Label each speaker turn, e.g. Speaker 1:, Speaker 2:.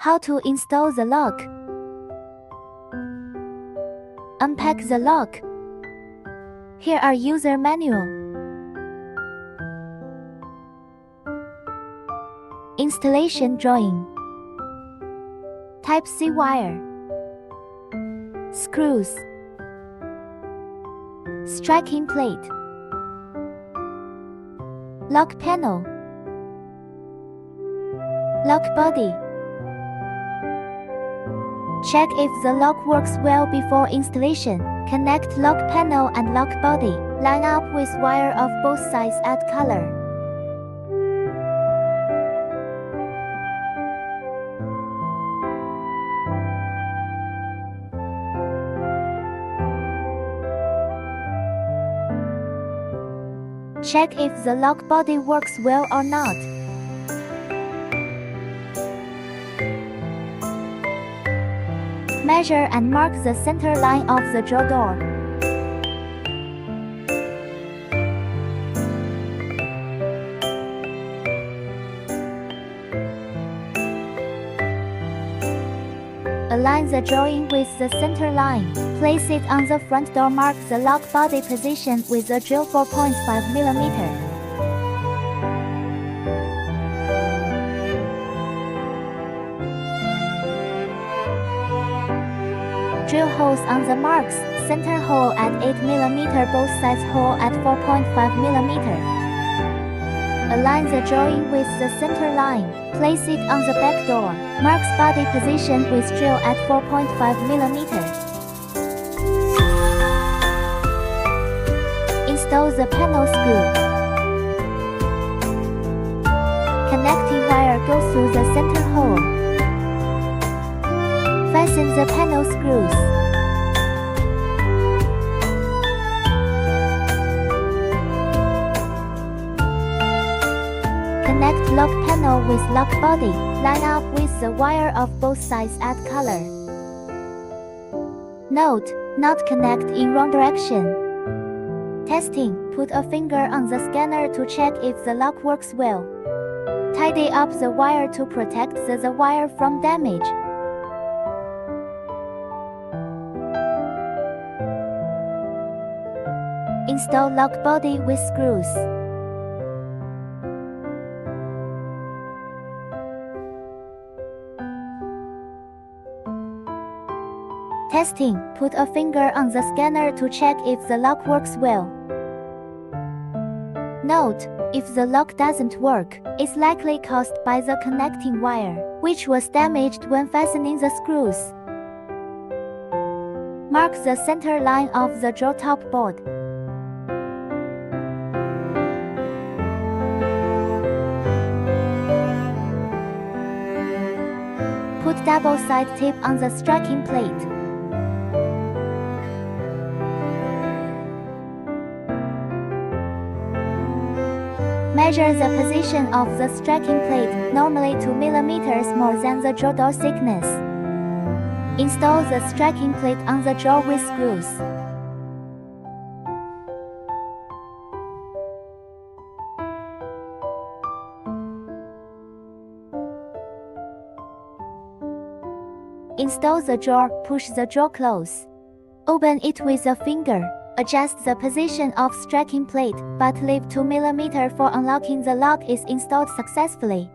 Speaker 1: How to install the lock. Unpack the lock. Here are user manual. Installation drawing. Type-C wire. Screws. Striking plate. Lock panel. Lock body. Check if the lock works well before installation. Connect lock panel and lock body. Line up with wire of both sides. Add color. Check if the lock body works well or not. Measure and mark the center line of the drawer door. Align the drawing with the center line. Place it on the front door. Mark the lock body position with a drill 4.5 mm. Drill holes on the marks. Center hole at 8 mm, both sides hole at 4.5 mm. Align the drawing with the center line. Place it on the back door. Marks body position with drill at 4.5 mm. Install the panel screw. Connecting wire goes through the center hole. Fasten the panel screws. Connect lock panel with lock body. Line up with the wire of both sides. Add color. Note: not connect in wrong direction. Testing: put a finger on the scanner to check if the lock works well. Tidy up the wire to protect the wire from damage. Install lock body with screws. Testing: put a finger on the scanner to check if the lock works well. Note: if the lock doesn't work, it's likely caused by the connecting wire, which was damaged when fastening the screws. Mark the center line of the drawer top board. Put double side tape on the striking plate. Measure the position of the striking plate, normally 2 mm more than the drawer door thickness. Install the striking plate on the drawer with screws. Install the drawer, push the drawer close. Open it with a finger. Adjust the position of striking plate, but leave 2 mm for unlocking. The lock is installed successfully.